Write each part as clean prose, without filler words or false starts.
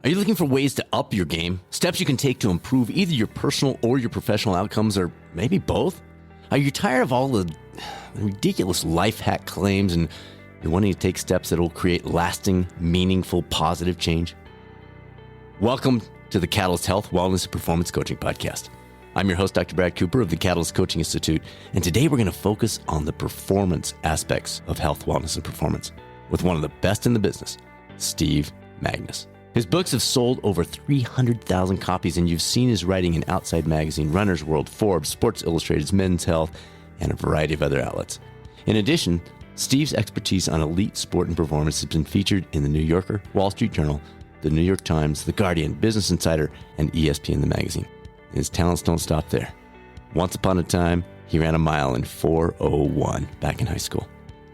Are you looking for ways to up your game? Steps you can take to improve either your personal or your professional outcomes, or maybe both? Are you tired of all the ridiculous life hack claims and you're wanting to take steps that will create lasting, meaningful, positive change? Welcome to the Catalyst Health, Wellness, and Performance Coaching Podcast. I'm your host, Dr. Brad Cooper of the Catalyst Coaching Institute, and today we're going to focus on the performance aspects of health, wellness, and performance with one of the best in the business, Steve Magness. His books have sold over 300,000 copies, and you've seen his writing in Outside Magazine, Runner's World, Forbes, Sports Illustrated's Men's Health, and a variety of other outlets. In addition, Steve's expertise on elite sport and performance has been featured in The New Yorker, Wall Street Journal, The New York Times, The Guardian, Business Insider, and ESPN The Magazine. And his talents don't stop there. Once upon a time, he ran a mile in 4:01 back in high school.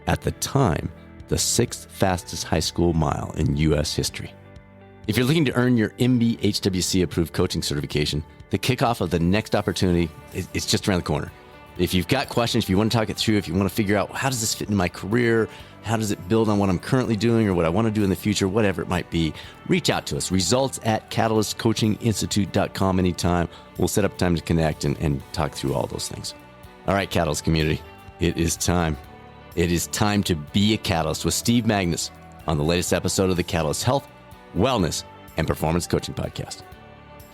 At the time, the sixth fastest high school mile in U.S. history. If you're looking to earn your MBHWC approved coaching certification, the kickoff of the next opportunity is just around the corner. If you've got questions, if you want to talk it through, if you want to figure out how does this fit in my career, how does it build on what I'm currently doing or what I want to do in the future, whatever it might be, reach out to us. Results@catalystcoachinginstitute.com anytime. We'll set up time to connect and talk through all those things. All right, Catalyst community, it is time. It is time to be a Catalyst with Steve Magness on the latest episode of the Catalyst Health, Wellness, and Performance Coaching Podcast.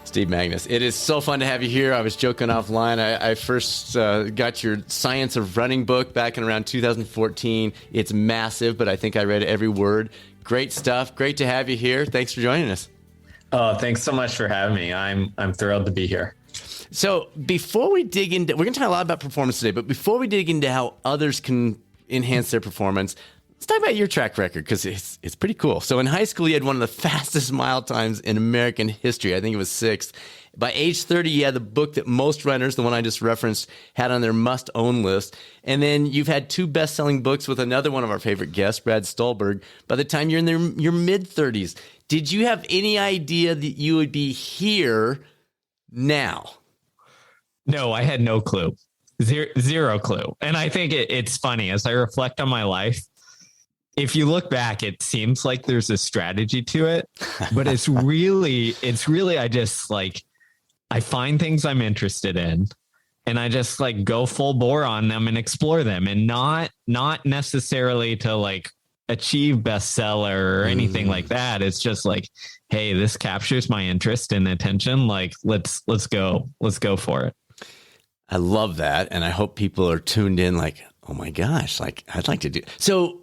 Steve Magness, it is so fun to have you here. I was joking offline. I first got your Science of Running book back in around 2014. It's massive, but I think I read every word. Great stuff. Great to have you here. Thanks for joining us. Oh, thanks so much for having me. I'm thrilled to be here. So before we dig into, we're going to talk a lot about performance today, but before we dig into how others can enhance their performance, let's talk about your track record, because it's pretty cool. So in high school, you had one of the fastest mile times in American history. I think it was sixth. By age 30, you had the book that most runners, the one I just referenced, had on their must-own list. And then you've had two best-selling books with another one of our favorite guests, Brad Stulberg, by the time you're in your mid-30s. Did you have any idea that you would be here now? No, I had no clue. Zero clue. And I think it's funny, as I reflect on my life, if you look back, it seems like there's a strategy to it, but it's really, I just I find things I'm interested in and I just go full bore on them and explore them, and not necessarily to achieve bestseller or anything like that. It's just hey, this captures my interest and attention. Let's go for it. I love that. And I hope people are tuned in oh my gosh, I'd like to do. So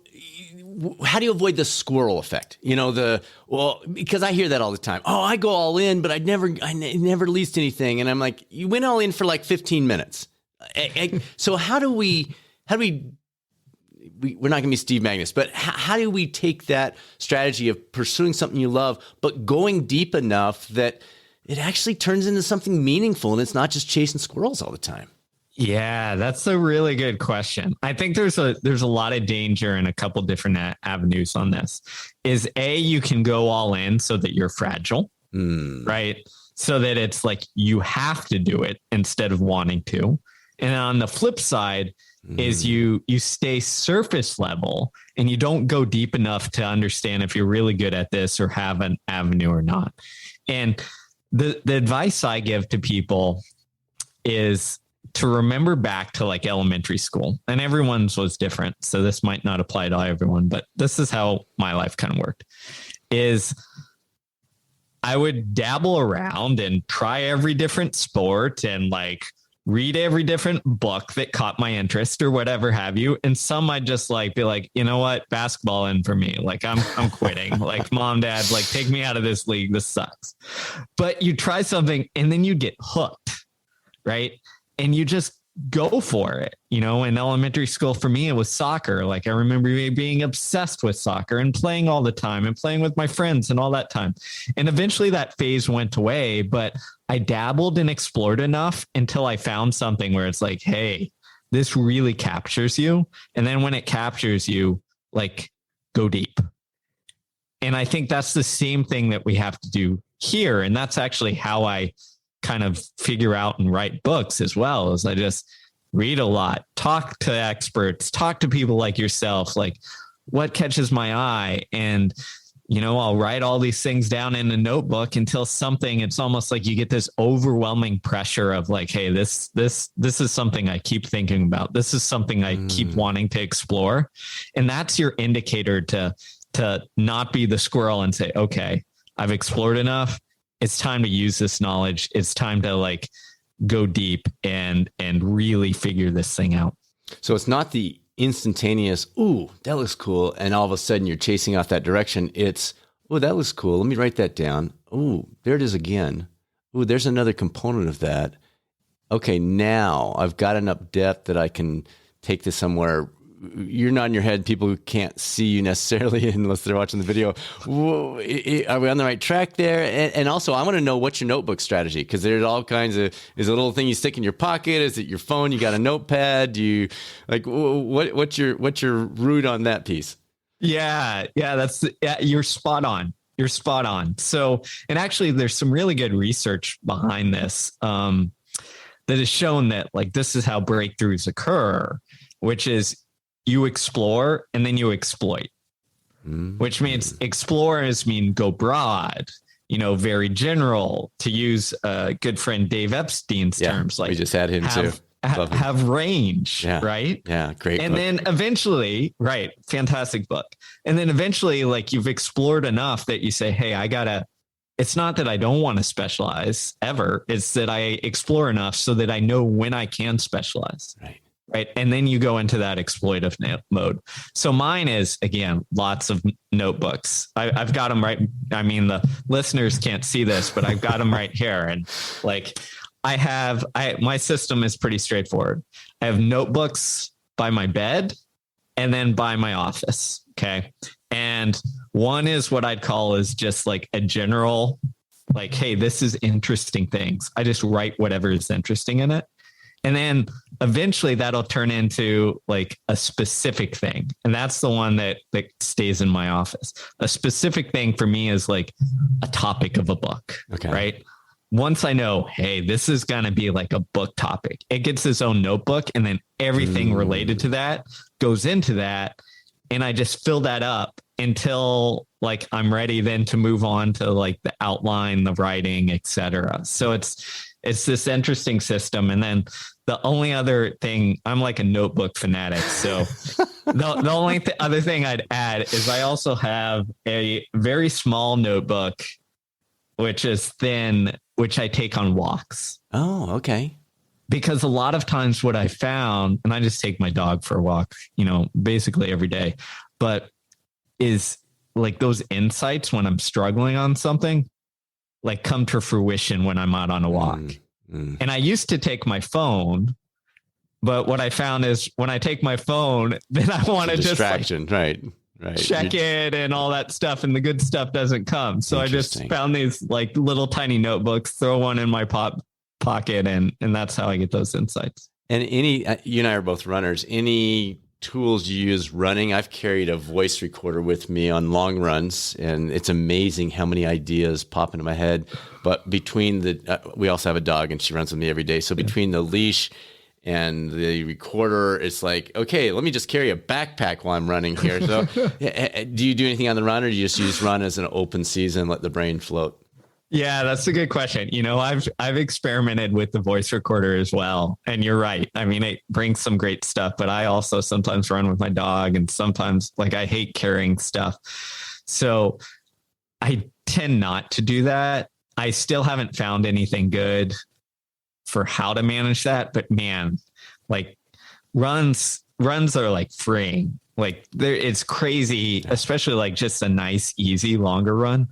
how do you avoid the squirrel effect? Because I hear that all the time. Oh, I go all in, but I never released anything. And I'm like, you went all in for 15 minutes. So how do we, we're not going to be Steve Magness, but how do we take that strategy of pursuing something you love, but going deep enough that it actually turns into something meaningful and it's not just chasing squirrels all the time? Yeah, that's a really good question. I think there's a lot of danger in a couple different avenues on this. Is A, you can go all in so that you're fragile, right? So that it's you have to do it instead of wanting to. And on the flip side is you stay surface level and you don't go deep enough to understand if you're really good at this or have an avenue or not. And the advice I give to people is to remember back to elementary school, and everyone's was different. So this might not apply to everyone, but this is how my life kind of worked. Is I would dabble around and try every different sport and read every different book that caught my interest or whatever have you. And some I'd just be you know what, basketball in for me. I'm quitting. Mom, dad, take me out of this league. This sucks. But you try something and then you get hooked, right? And you just go for it. In elementary school, for me, it was soccer. I remember being obsessed with soccer and playing all the time and playing with my friends and all that time. And eventually that phase went away, but I dabbled and explored enough until I found something where it's hey, this really captures you. And then when it captures you, go deep. And I think that's the same thing that we have to do here. And that's actually how I kind of figure out and write books as well. As I just read a lot, talk to experts, talk to people like yourself, what catches my eye. And I'll write all these things down in a notebook until it's almost like you get this overwhelming pressure of like, hey, this is something I keep thinking about. This is something I keep wanting to explore. And that's your indicator to not be the squirrel and say, okay, I've explored enough. It's time to use this knowledge. It's time to like go deep and really figure this thing out. So it's not the instantaneous, ooh, that looks cool, and all of a sudden you're chasing off that direction. It's, oh, that looks cool. Let me write that down. Ooh, there it is again. Ooh, there's another component of that. Okay, now I've got enough depth that I can take this somewhere. You're nodding your head. People who can't see you necessarily unless they're watching the video. Whoa, are we on the right track there? And also, I want to know what's your notebook strategy, because there's all kinds of. Is it a little thing you stick in your pocket? Is it your phone? You got a notepad? Do you like what's your route on that piece? Yeah, you're spot on. You're spot on. So, and actually, there's some really good research behind this that has shown that like this is how breakthroughs occur, which is you explore and then you exploit, which means explorers mean go broad, very general, to use good friend Dave Epstein's terms. Like we just had him too. Have range, right? Yeah, great. And then eventually, right, fantastic book. And then eventually, like you've explored enough that you say, hey, it's not that I don't want to specialize ever. It's that I explore enough so that I know when I can specialize. Right. And then you go into that exploitive mode. So mine is, again, lots of notebooks. I've got them right. I mean, the listeners can't see this, but I've got them right here. And like my system is pretty straightforward. I have notebooks by my bed and then by my office. Okay. And one is what I'd call is just like a general, like, hey, this is interesting things. I just write whatever is interesting in it. And then eventually that'll turn into like a specific thing. And that's the one that stays in my office. A specific thing for me is like a topic of a book, right? Once I know, hey, this is going to be like a book topic, it gets its own notebook, and then everything related to that goes into that. And I just fill that up until like I'm ready then to move on to like the outline, the writing, etc. So it's this interesting system. And then the only other thing, I'm like a notebook fanatic. So the only other thing I'd add is I also have a very small notebook, which is thin, which I take on walks. Oh, okay. Because a lot of times what I found, and I just take my dog for a walk, basically every day, but is like those insights when I'm struggling on something, like come to fruition when I'm out on a walk. And I used to take my phone, but what I found is when I take my phone, then I want to just distraction, right. Check it and all that stuff, and the good stuff doesn't come. So I just found these like little tiny notebooks, throw one in my pocket, and that's how I get those insights. And you and I are both runners. Any tools you use running? I've carried a voice recorder with me on long runs, and it's amazing how many ideas pop into my head. But between we also have a dog, and she runs with me every day. So between the leash and the recorder, it's like, okay, let me just carry a backpack while I'm running here. So do you do anything on the run, or do you just run as an open season, let the brain float? Yeah, that's a good question. I've experimented with the voice recorder as well. And you're right. I mean, it brings some great stuff, but I also sometimes run with my dog, and sometimes like I hate carrying stuff. So I tend not to do that. I still haven't found anything good for how to manage that, but man, like runs are like freeing. Like it's crazy, especially like just a nice, easy, longer run,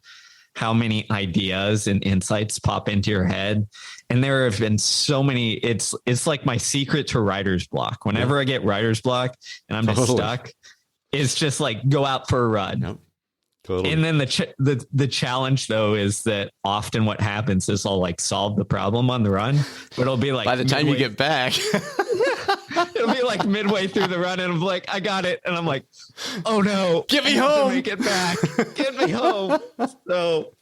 how many ideas and insights pop into your head. And there have been so many, it's like my secret to writer's block. Whenever I get writer's block and I'm just stuck, it's just like go out for a run. Yep. Totally. And then the challenge though is that often what happens is I'll like solve the problem on the run, but it'll be like by the time you get back, it'll it'll be like midway through the run and I'm like, I got it. And I'm like, oh no, get me I have to home. make it back. Get me home. So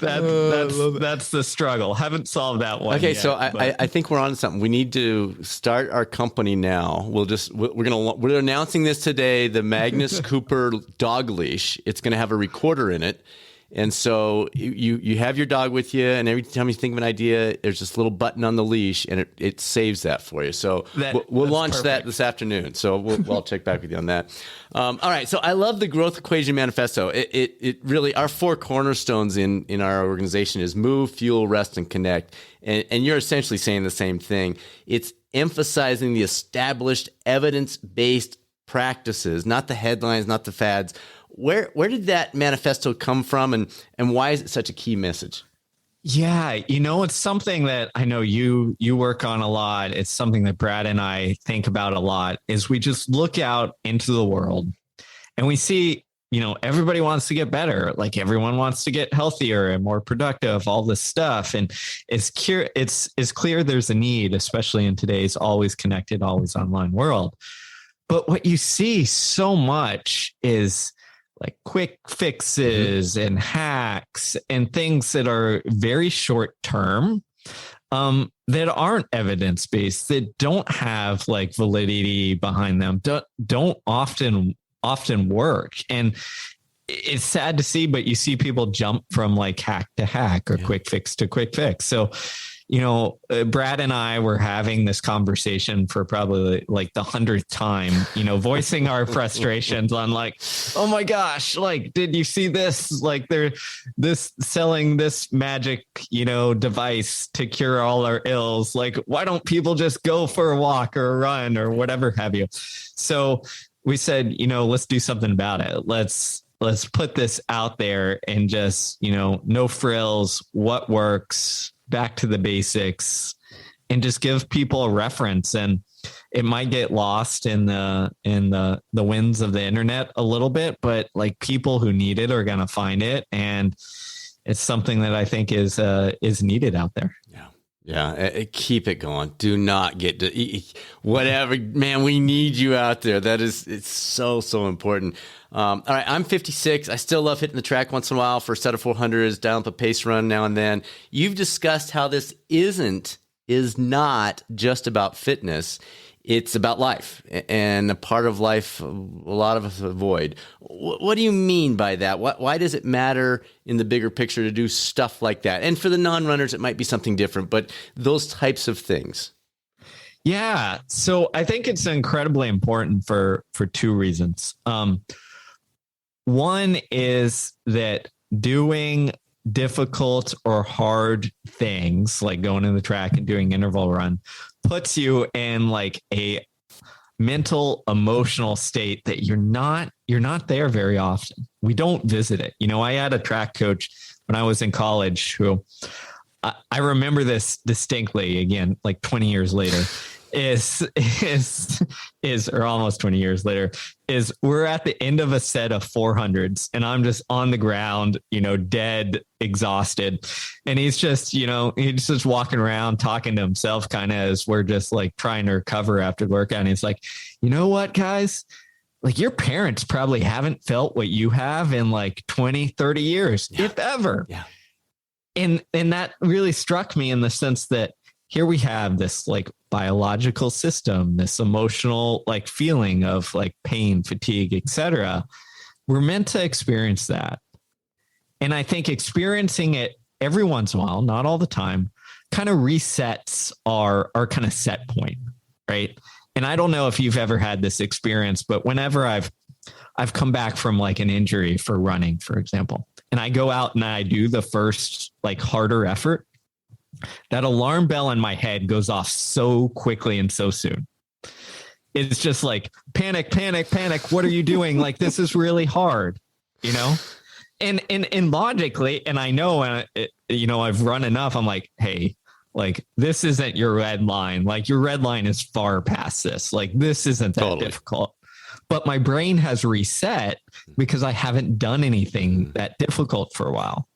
that's the struggle. Haven't solved that one. Okay. Yet, So I think we're on to something. We need to start our company now. We're announcing this today, the Magness Cooper dog leash. It's going to have a recorder in it. And so you have your dog with you, and every time you think of an idea, there's this little button on the leash, and it saves that for you. So we'll launch that this afternoon. So I'll check back with you on that. All right. So I love the Growth Equation Manifesto. It really, our 4 cornerstones in our organization is move, fuel, rest, and connect. And you're essentially saying the same thing. It's emphasizing the established evidence-based practices, not the headlines, not the fads. Where did that manifesto come from, and why is it such a key message? Yeah, it's something that I know you work on a lot. It's something that Brad and I think about a lot, is we just look out into the world and we see, everybody wants to get better. Like everyone wants to get healthier and more productive, all this stuff. And it's clear there's a need, especially in today's always connected, always online world. But what you see so much is like quick fixes and hacks and things that are very short term, that aren't evidence-based, that don't have like validity behind them, don't often work. And it's sad to see, but you see people jump from like hack to hack or quick fix to quick fix. So, Brad and I were having this conversation for probably like the 100th time, voicing our frustrations on like, oh my gosh, like, did you see this? Like they're selling this magic, device to cure all our ills. Like, why don't people just go for a walk or a run or whatever have you? So we said, let's do something about it. Let's put this out there and just, no frills, what works, back to the basics, and just give people a reference. And it might get lost in the winds of the internet a little bit, but like people who need it are going to find it. And it's something that I think is needed out there. Yeah. Keep it going. Do not get to whatever, man, we need you out there. It's so, so important. All right. I'm 56. I still love hitting the track once in a while for a set of 400s, dial up a pace run now and then. You've discussed how this is not just about fitness. It's about life, and a part of life a lot of us avoid. What do you mean by that? Why does it matter in the bigger picture to do stuff like that? And for the non-runners, it might be something different, but those types of things. Yeah. So I think it's incredibly important for 2 reasons. One is that doing difficult or hard things like going in the track and doing interval run puts you in like a mental, emotional state that you're not there very often. We don't visit it. I had a track coach when I was in college who I remember this distinctly, again, like 20 years later, is or almost 20 years later, is we're at the end of a set of 400s and I'm just on the ground, dead, exhausted. And he's just walking around talking to himself kind of as we're just like trying to recover after the workout. And he's like, you know what, guys? Like your parents probably haven't felt what you have in like 20, 30 years, if ever. Yeah. And that really struck me in the sense that here we have this like biological system, this emotional like feeling of like pain, fatigue, etc. We're meant to experience that. And I think experiencing it every once in a while, not all the time, kind of resets our kind of set point, right? And I don't know if you've ever had this experience, but whenever I've come back from like an injury for running, for example, and I go out and I do the first like harder effort, that alarm bell in my head goes off so quickly and so soon. It's just like panic, panic, panic. What are you doing? Like, this is really hard, and logically, and I know, I've run enough. I'm like, hey, like, this isn't your red line. Like, your red line is far past this. Like, this isn't that difficult. But my brain has reset because I haven't done anything that difficult for a while.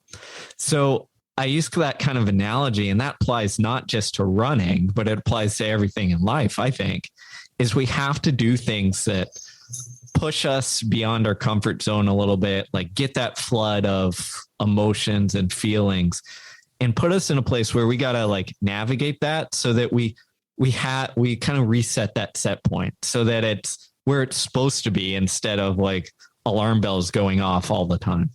So I use that kind of analogy, and that applies not just to running, but it applies to everything in life, I think, is we have to do things that push us beyond our comfort zone a little bit, like get that flood of emotions and feelings and put us in a place where we got to like navigate that so that we kind of reset that set point so that it's where it's supposed to be instead of like alarm bells going off all the time.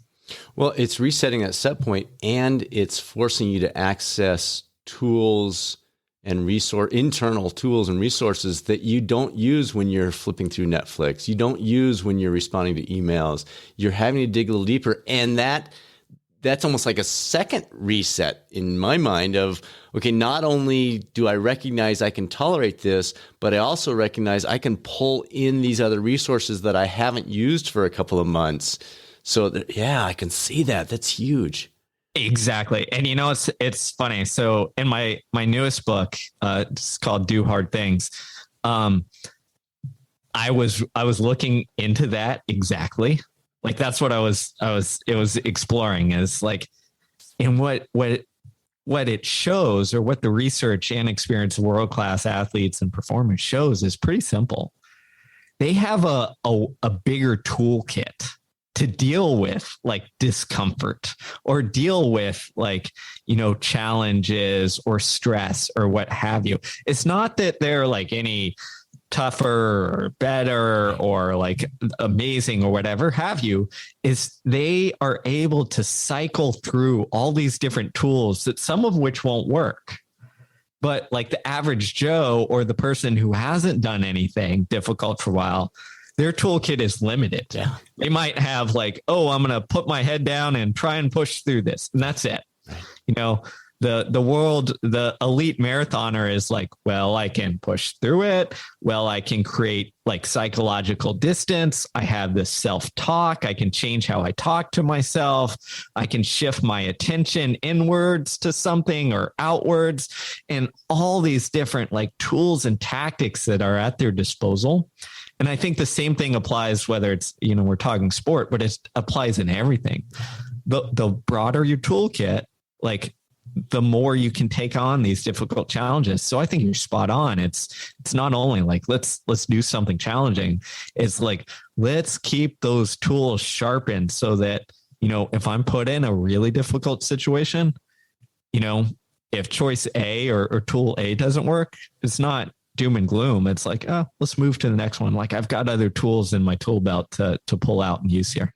Well, it's resetting that set point, and it's forcing you to access tools and internal tools and resources that you don't use when you're flipping through Netflix. You don't use when you're responding to emails. You're having to dig a little deeper, and that's almost like a second reset in my mind of, okay, not only do I recognize I can tolerate this, but I also recognize I can pull in these other resources that I haven't used for a couple of months. So yeah, I can see that. That's huge. Exactly. And it's funny. So in my newest book, it's called Do Hard Things. I was looking into that exactly. Like that's what it was exploring is like, and what it shows, or what the research and experience of world-class athletes and performers shows, is pretty simple. They have a bigger toolkit to deal with like discomfort or deal with like, challenges or stress or what have you. It's not that they're like any tougher or better or like amazing or whatever have you, is they are able to cycle through all these different tools that some of which won't work. But like the average Joe or the person who hasn't done anything difficult for a while, their toolkit is limited. Yeah. They might have like, oh, I'm going to put my head down and try and push through this. And that's it. Right. The elite marathoner is like, well, I can push through it. Well, I can create like psychological distance. I have this self-talk. I can change how I talk to myself. I can shift my attention inwards to something or outwards, and all these different like tools and tactics that are at their disposal. And I think the same thing applies whether it's, we're talking sport, but it applies in everything. The broader your toolkit, like the more you can take on these difficult challenges. So I think you're spot on. It's not only like, let's do something challenging. It's like, let's keep those tools sharpened so that, if I'm put in a really difficult situation, if choice A or tool A doesn't work, it's not doom and gloom. It's like, oh, let's move to the next one. Like I've got other tools in my tool belt to pull out and use here.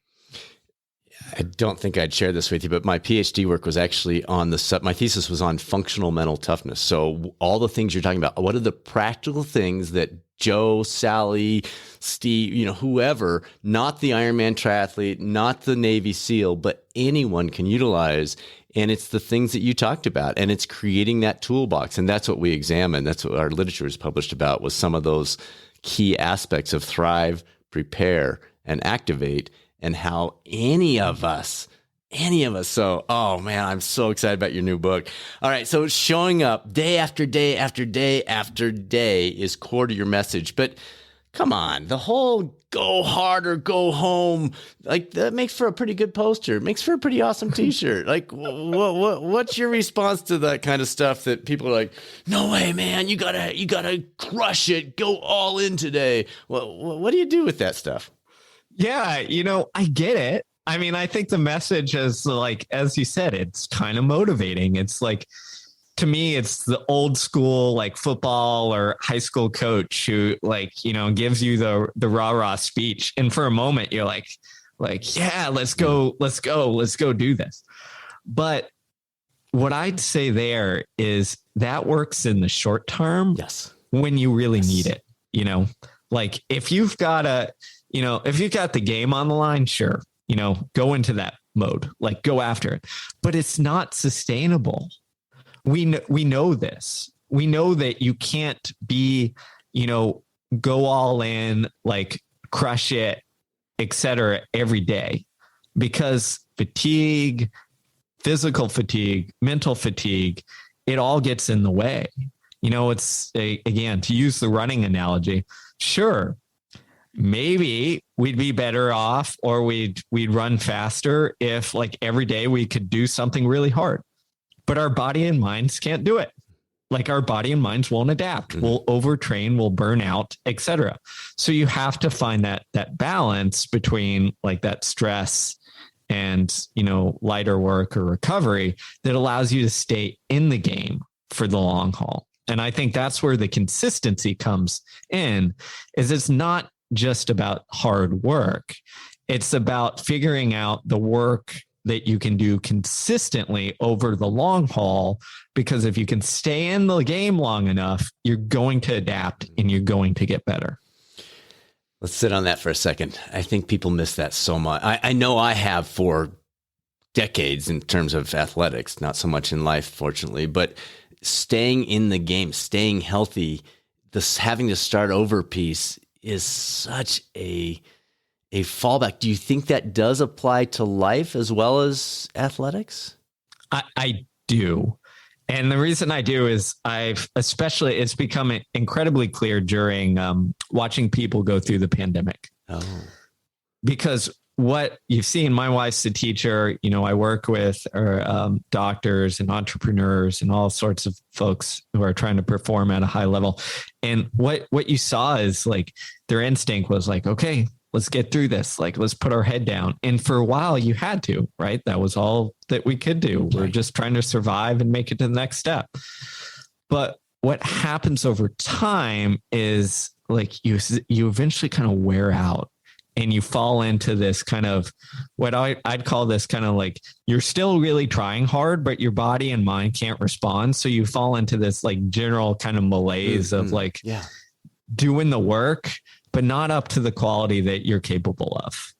I don't think I'd share this with you, but my PhD work was actually on my thesis was on functional mental toughness. So all the things you're talking about, what are the practical things that Joe, Sally, Steve, whoever, not the Ironman triathlete, not the Navy SEAL, but anyone can utilize. And it's the things that you talked about, and it's creating that toolbox. And that's what we examined. That's what our literature is published about, was some of those key aspects of thrive, prepare, and activate, and how any of us. So, oh man, I'm so excited about your new book. All right. So showing up day after day after day after day is core to your message. But come on, the whole go hard or go home, like that makes for a pretty good poster. It makes for a pretty awesome t-shirt. Like what's your response to that kind of stuff that people are like, no way, man, you gotta crush it. Go all in today. Well, what do you do with that stuff? Yeah. I get it. I mean, I think the message is like, as you said, it's kind of motivating. It's like, to me, it's the old school, like football or high school coach who like, gives you the rah-rah speech. And for a moment you're like, yeah, let's go do this. But what I'd say there is that works in the short term. Yes. When you really need it, like if you've got the game on the line, sure. Go into that mode, like go after it, but it's not sustainable. We know this. We know that you can't be, go all in, like crush it, etc. every day, because fatigue, physical fatigue, mental fatigue, it all gets in the way. It's again, to use the running analogy, sure, maybe we'd be better off, or we'd run faster if like every day we could do something really hard, but our body and minds can't do it. like our body and minds won't adapt. We'll overtrain, we'll burn out, etc. So you have to find that balance between like that stress and, lighter work or recovery that allows you to stay in the game for the long haul. And I think that's where the consistency comes in, is it's not just about hard work. It's about figuring out the work that you can do consistently over the long haul, because if you can stay in the game long enough, you're going to adapt and you're going to get better. Let's sit on that for a second. I think people miss that so much. I know I have for decades in terms of athletics, not so much in life, fortunately, but staying in the game, staying healthy, this having to start over piece is such a fallback. Do you think that does apply to life as well as athletics? I do. And the reason I do is it's become incredibly clear during watching people go through the pandemic. Oh. Because what you've seen, my wife's a teacher, I work with doctors and entrepreneurs and all sorts of folks who are trying to perform at a high level. And what you saw is like their instinct was like, okay, let's get through this. Like, let's put our head down. And for a while you had to, right? That was all that we could do. We're just trying to survive and make it to the next step. But what happens over time is like you eventually kind of wear out and you fall into this kind of what I'd call this kind of like, you're still really trying hard, but your body and mind can't respond. So you fall into this like general kind of malaise of like doing the work, but not up to the quality that you're capable of.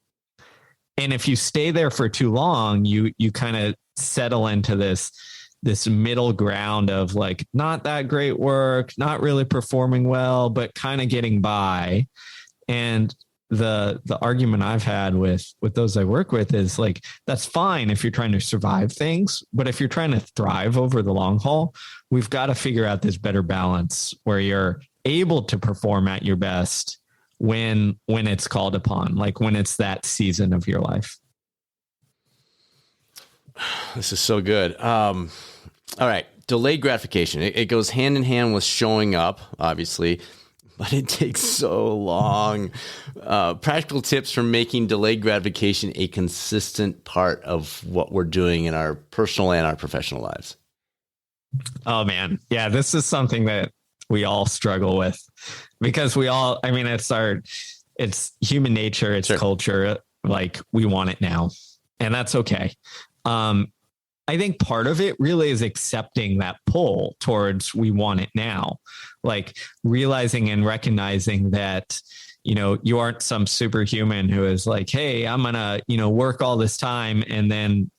And if you stay there for too long, you kind of settle into this middle ground of like, not that great work, not really performing well, but kind of getting by. And the argument I've had with those I work with is like, that's fine if you're trying to survive things, but if you're trying to thrive over the long haul, we've got to figure out this better balance where you're able to perform at your best when it's called upon, like when it's that season of your life. This is so good. All right. Delayed gratification. It goes hand in hand with showing up, obviously, but it takes so long. Practical tips for making delayed gratification a consistent part of what we're doing in our personal and our professional lives. Oh man. Yeah. This is something that we all struggle with because it's human nature. It's culture. Like we want it now, and that's okay. I think part of it really is accepting that pull towards we want it now, like realizing and recognizing that, you aren't some superhuman who is like, hey, I'm going to, work all this time and then,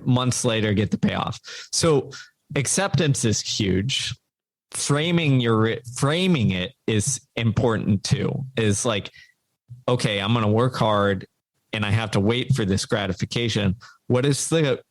months later get the payoff. So acceptance is huge. Framing it is important too, is like, okay, I'm going to work hard and I have to wait for this gratification. What is the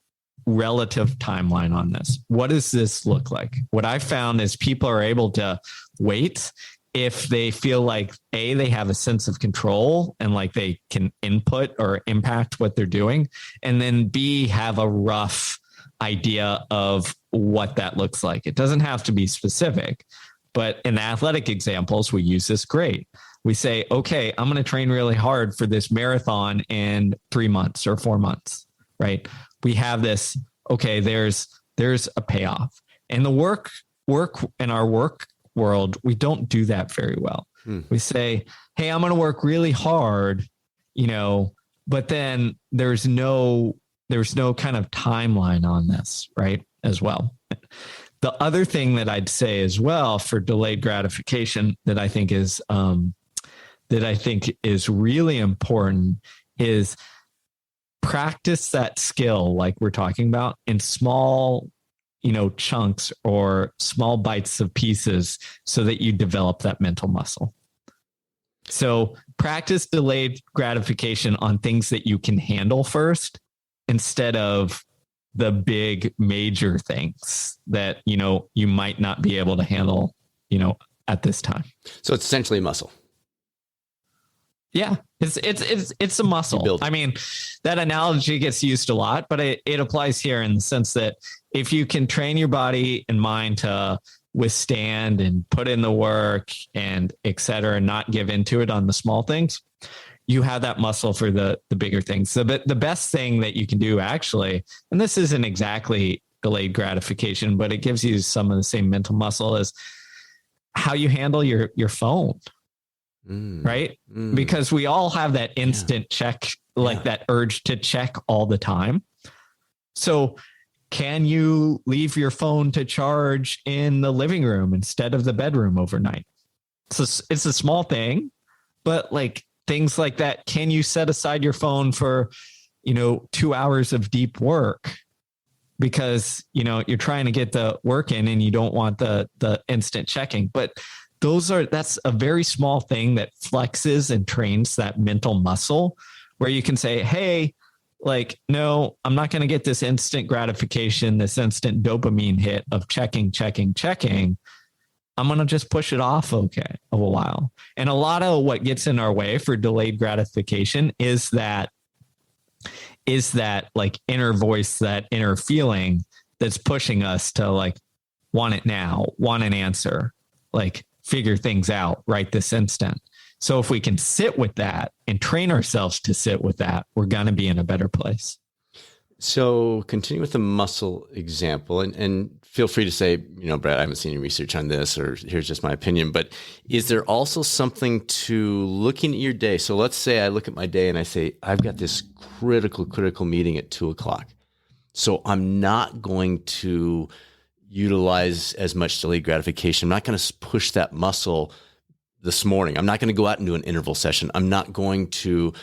relative timeline on this? What does this look like? What I found is people are able to wait if they feel like A, they have a sense of control and like they can input or impact what they're doing. And then B, have a rough idea of what that looks like. It doesn't have to be specific, but in the athletic examples, we use this great. We say, okay, I'm going to train really hard for this marathon in 3 months or 4 months, right? We have this, okay, there's a payoff. And the work in our work world, we don't do that very well. We say, hey, I'm going to work really hard, but then there's no kind of timeline on this, right? As well. The other thing that I'd say as well for delayed gratification that I think is really important is practice that skill, like we're talking about, in small, chunks or small bites of pieces so that you develop that mental muscle. So practice delayed gratification on things that you can handle first instead of the big major things that, you might not be able to handle, at this time. So it's essentially muscle. Yeah, it's a muscle. I mean, that analogy gets used a lot, but it applies here in the sense that if you can train your body and mind to withstand and put in the work and et cetera, and not give into it on the small things, you have that muscle for the bigger things. So the best thing that you can do actually, and this isn't exactly delayed gratification, but it gives you some of the same mental muscle, is how you handle your phone. Right? Because we all have that instant check, like that urge to check all the time. So can you leave your phone to charge in the living room instead of the bedroom overnight? So it's a small thing, but like things like that. Can you set aside your phone for, 2 hours of deep work? Because, you're trying to get the work in and you don't want the instant checking, but that's a very small thing that flexes and trains that mental muscle where you can say, hey, like, no, I'm not going to get this instant gratification, this instant dopamine hit of checking. I'm going to just push it off. Okay. A while. And a lot of what gets in our way for delayed gratification is that like inner voice, that inner feeling that's pushing us to like want it now, want an answer, like figure things out right this instant. So if we can sit with that and train ourselves to sit with that, we're going to be in a better place. So continue with the muscle example and feel free to say, Brad, I haven't seen any research on this, or here's just my opinion, but is there also something to looking at your day? So let's say I look at my day and I say, I've got this critical meeting at 2:00. So I'm not going to utilize as much delayed gratification. I'm not going to push that muscle this morning. I'm not going to go out and do an interval session. I'm not going to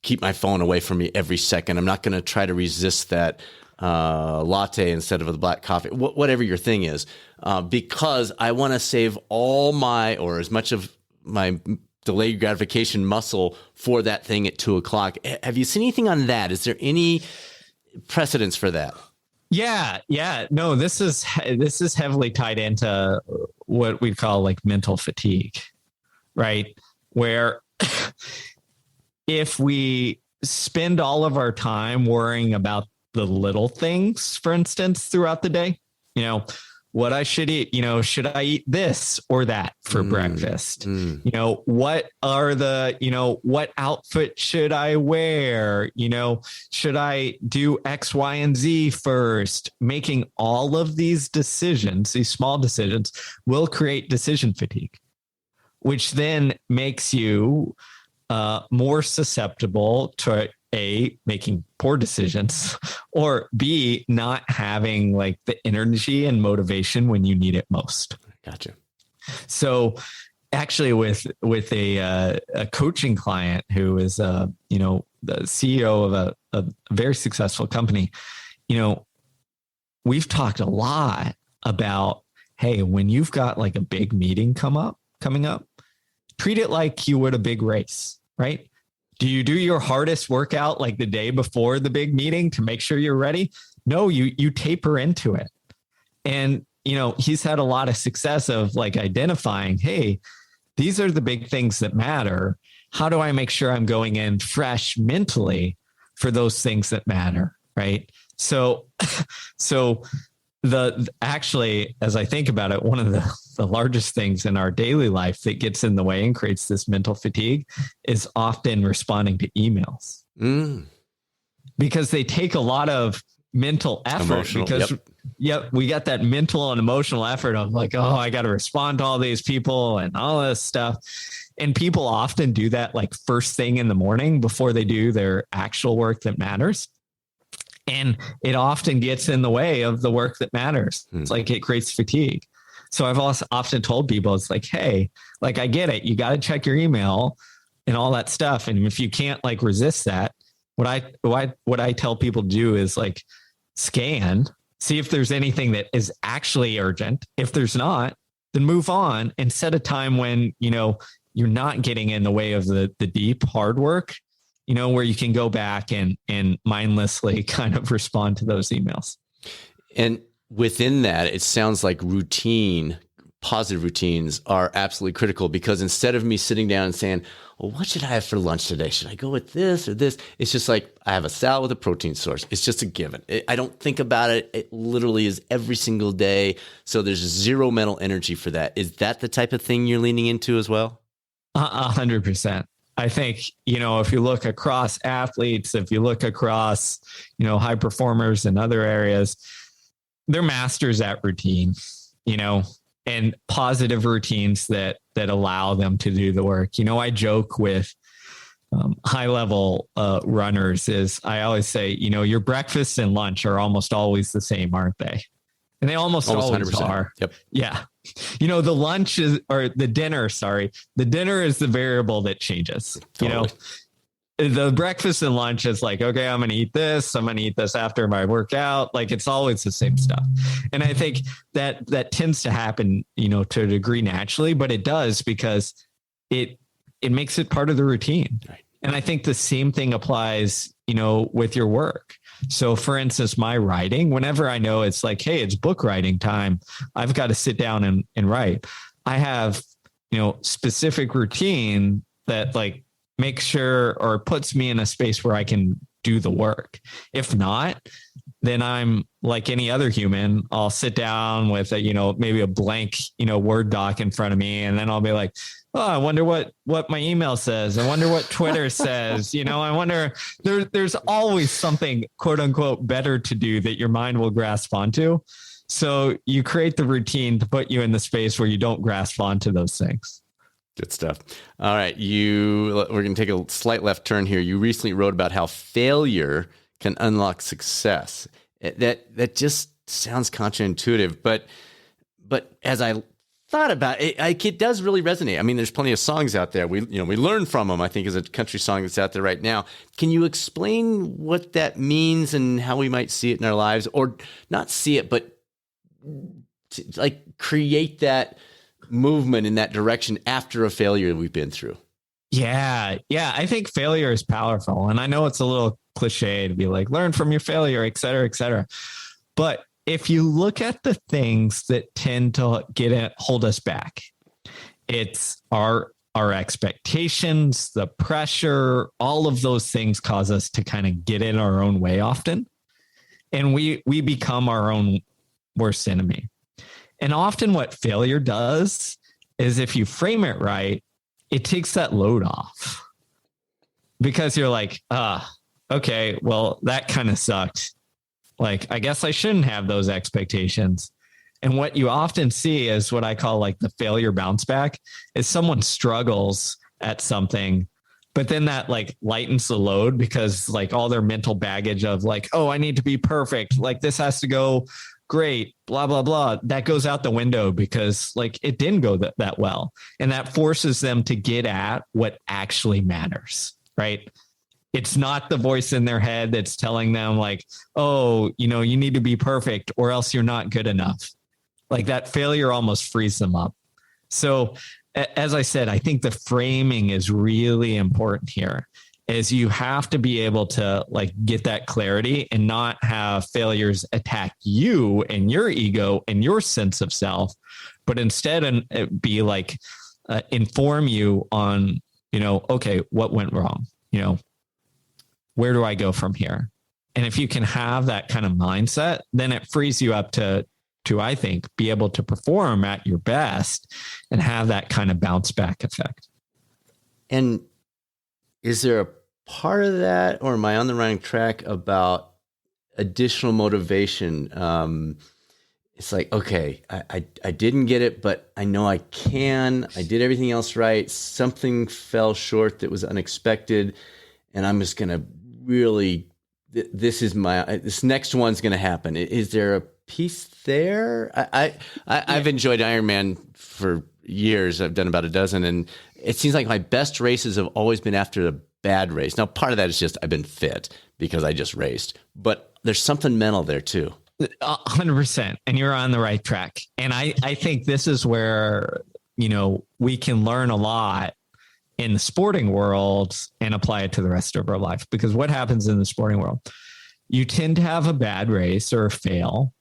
keep my phone away from me every second. I'm not going to try to resist that latte instead of the black coffee, whatever your thing is, because I want to save or as much of my delayed gratification muscle for that thing at 2:00. Have you seen anything on that? Is there any precedence for that? Yeah. No, this is heavily tied into what we call like mental fatigue, right? Where if we spend all of our time worrying about the little things, for instance, throughout the day, what I should eat, should I eat this or that for breakfast? What are what outfit should I wear? Should I do X, Y, and Z first? Making all of these decisions, these small decisions, will create decision fatigue, which then makes you more susceptible to A, making poor decisions, or B, not having like the energy and motivation when you need it most. Gotcha. So actually with a coaching client who is, the CEO of a very successful company, we've talked a lot about, hey, when you've got like a big meeting coming up, treat it like you would a big race, right? Do you do your hardest workout like the day before the big meeting to make sure you're ready? No, you taper into it. And, he's had a lot of success of like identifying, hey, these are the big things that matter. How do I make sure I'm going in fresh mentally for those things that matter? Right. So actually, as I think about it, one of the largest things in our daily life that gets in the way and creates this mental fatigue is often responding to emails. Because they take a lot of mental effort. We got that mental and emotional effort of like, oh, I got to respond to all these people and all this stuff. And people often do that like first thing in the morning before they do their actual work that matters. And it often gets in the way of the work that matters. It's like it creates fatigue. So I've also often told people, it's like, hey, like I get it. You got to check your email and all that stuff. And if you can't like resist that, what I tell people to do is like scan, see if there's anything that is actually urgent. If there's not, then move on and set a time when, you're not getting in the way of the deep hard work, where you can go back and mindlessly kind of respond to those emails. And within that, it sounds like routine positive routines are absolutely critical, because instead of me sitting down and saying, well, what should I have for lunch today? Should I go with this or this? It's just like, I have a salad with a protein source. It's just a given. I don't think about it. It literally is every single day. So there's zero mental energy for that. Is that the type of thing you're leaning into as well? 100%. I think, if you look across athletes, if you look across, high performers in other areas, they're masters at routine, and positive routines that allow them to do the work. I joke with high level runners is I always say, your breakfast and lunch are almost always the same, aren't they? And they almost always 100%. Are. Yep. Yeah. The lunch is, or the dinner is the variable that changes. Totally. The breakfast and lunch is like, okay, I'm going to eat this. I'm going to eat this after my workout. Like, it's always the same stuff. And I think that tends to happen, to a degree naturally, but it does because it makes it part of the routine. Right. And I think the same thing applies, with your work. So for instance, my writing, whenever I know it's like, hey, it's book writing time, I've got to sit down and write. I have, specific routine that like makes sure or puts me in a space where I can do the work. If not, then I'm like any other human. I'll sit down with maybe a blank, Word doc in front of me. And then I'll be like, oh, I wonder what my email says. I wonder what Twitter says. I wonder there's always something quote unquote better to do that your mind will grasp onto. So you create the routine to put you in the space where you don't grasp onto those things. Good stuff. All right. We're going to take a slight left turn here. You recently wrote about how failure can unlock success. That just sounds counterintuitive, but as I thought about it, it does really resonate. I mean, there's plenty of songs out there. We learn from them, I think, is a country song that's out there right now. Can you explain what that means and how we might see it in our lives, or not see it, but like create that movement in that direction after a failure we've been through? Yeah. I think failure is powerful. And I know it's a little cliche to be like, learn from your failure, et cetera, et cetera. But if you look at the things that tend to hold us back, it's our expectations, the pressure, all of those things cause us to kind of get in our own way often. And we become our own worst enemy. And often what failure does is, if you frame it right, it takes that load off, because you're like, okay, well, that kind of sucked. Like, I guess I shouldn't have those expectations. And what you often see is what I call like the failure bounce back, is someone struggles at something, but then that like lightens the load, because like all their mental baggage of like, oh, I need to be perfect. Like, this has to go great, blah, blah, blah. That goes out the window because like it didn't go that well. And that forces them to get at what actually matters, right? It's not the voice in their head that's telling them like, oh, you need to be perfect or else you're not good enough. Like, that failure almost frees them up. So as I said, I think the framing is really important here, is you have to be able to like get that clarity and not have failures attack you and your ego and your sense of self, but instead be like, inform you on, okay, what went wrong? Where do I go from here? And if you can have that kind of mindset, then it frees you up to, I think, be able to perform at your best and have that kind of bounce back effect. And is there a part of that, or am I on the right track about additional motivation? It's like, okay, I didn't get it, but I know I can. I did everything else right. Something fell short that was unexpected, and I'm just going to really, this next one's going to happen. Is there a piece there? I've enjoyed Ironman for years. I've done about a dozen, and it seems like my best races have always been after a bad race. Now, part of that is just I've been fit because I just raced, but there's something mental there too. 100%. And you're on the right track. And I think this is where, we can learn a lot in the sporting world and apply it to the rest of our life. Because what happens in the sporting world, you tend to have a bad race or a fail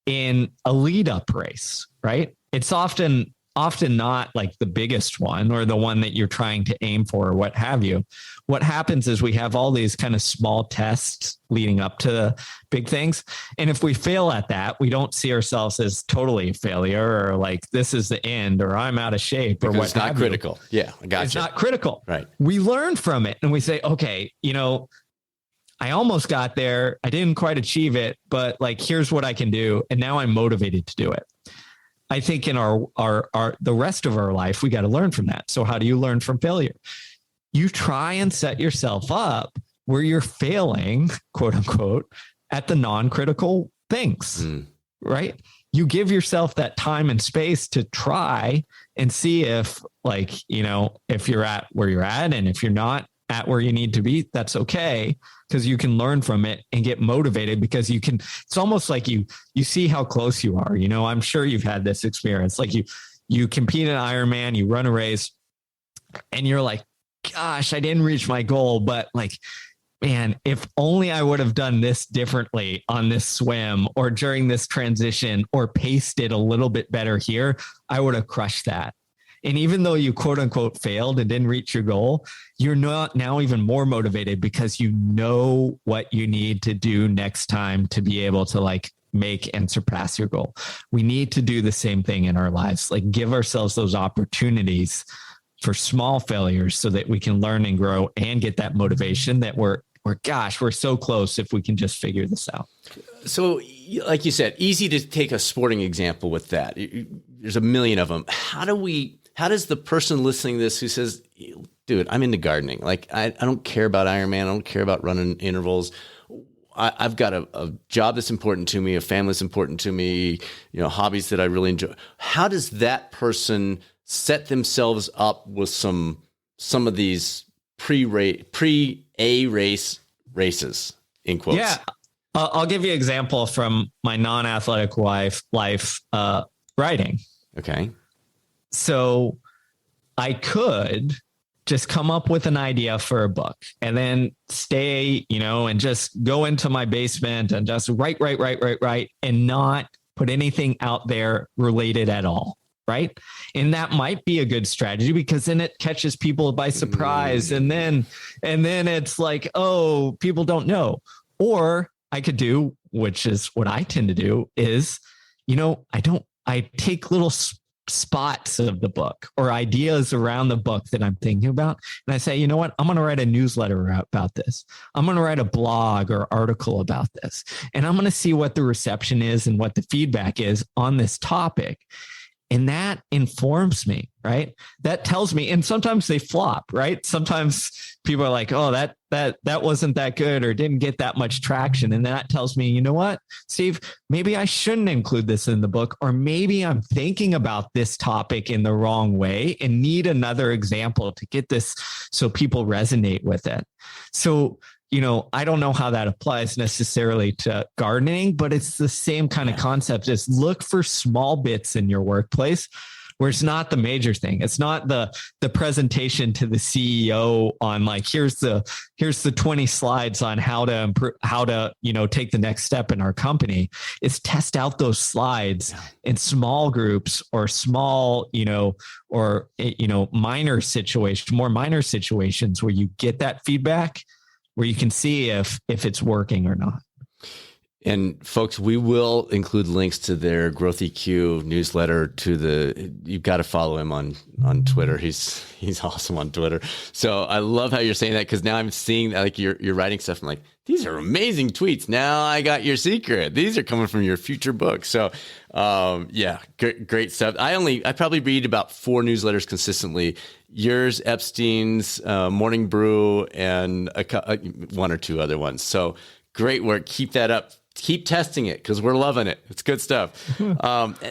in a lead up race, right? it's often not like the biggest one or the one that you're trying to aim for or what have you. What happens is we have all these kind of small tests leading up to big things. And if we fail at that, we don't see ourselves as totally a failure or like this is the end or I'm out of shape or what. It's not critical. Yeah, I got you. It's not critical. Right. We learn from it and we say, okay, I almost got there. I didn't quite achieve it, but like, here's what I can do. And now I'm motivated to do it. I think in our the rest of our life, we got to learn from that. So how do you learn from failure? You try and set yourself up where you're failing, quote unquote, at the non-critical things, right? You give yourself that time and space to try and see if if you're at where you're at, and if you're not at where you need to be, that's okay, because you can learn from it and get motivated because it's almost like you see how close you are. I'm sure you've had this experience. Like you compete in Ironman, you run a race and you're like, gosh, I didn't reach my goal, but like, man, if only I would have done this differently on this swim or during this transition or paced it a little bit better here, I would have crushed that. And even though you quote unquote failed and didn't reach your goal, you're not now even more motivated because you know what you need to do next time to be able to like make and surpass your goal. We need to do the same thing in our lives, like give ourselves those opportunities for small failures so that we can learn and grow and get that motivation that we're so close if we can just figure this out. So like you said, easy to take a sporting example with that. There's a million of them. How does the person listening to this who says, dude, I'm into gardening. Like, I don't care about Ironman. I don't care about running intervals. I've got a job that's important to me. A family that's important to me, hobbies that I really enjoy. How does that person set themselves up with some of these pre-A races, in quotes? Yeah. I'll give you an example from my non-athletic life, writing. Okay. So I could just come up with an idea for a book and then stay, and just go into my basement and just write, and not put anything out there related at all. Right. And that might be a good strategy because then it catches people by surprise. And then it's like, oh, people don't know. Or I could do, which is what I tend to do, is, I take little spots of the book or ideas around the book that I'm thinking about. And I say, you know what, I'm going to write a newsletter about this. I'm going to write a blog or article about this. And I'm going to see what the reception is and what the feedback is on this topic. And that informs me, right? That tells me, and sometimes they flop, right? Sometimes people are like, oh, that wasn't that good or didn't get that much traction. And that tells me, you know what, Steve, maybe I shouldn't include this in the book, or maybe I'm thinking about this topic in the wrong way and need another example to get this so people resonate with it. So, I don't know how that applies necessarily to gardening, but it's the same kind of concept. Just look for small bits in your workplace where it's not the major thing. It's not the presentation to the CEO on like, here's the 20 slides on how to improve, how to, take the next step in our company. It's test out those slides in small groups or small, or, more minor situations where you get that feedback, where you can see if it's working or not. And folks, we will include links to their Growth EQ newsletter you've got to follow him on Twitter. He's awesome on Twitter. So I love how you're saying that, because now I'm seeing that, like you're writing stuff. I'm like, these are amazing tweets. Now I got your secret. These are coming from your future book. So great stuff. I probably read about 4 newsletters consistently. Yours, Epstein's, Morning Brew, and one or two other ones. So great work. Keep that up. Keep testing it, because we're loving it. It's good stuff.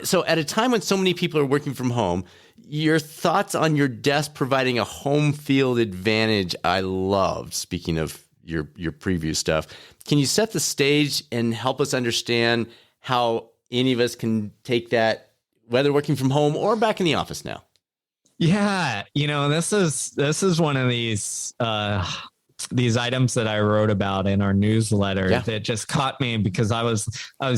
So at a time when so many people are working from home, your thoughts on your desk providing a home field advantage, I loved. Speaking of your preview stuff, can you set the stage and help us understand how any of us can take that, whether working from home or back in the office now? Yeah, this is one of these these items that I wrote about in our newsletter that just caught me because I was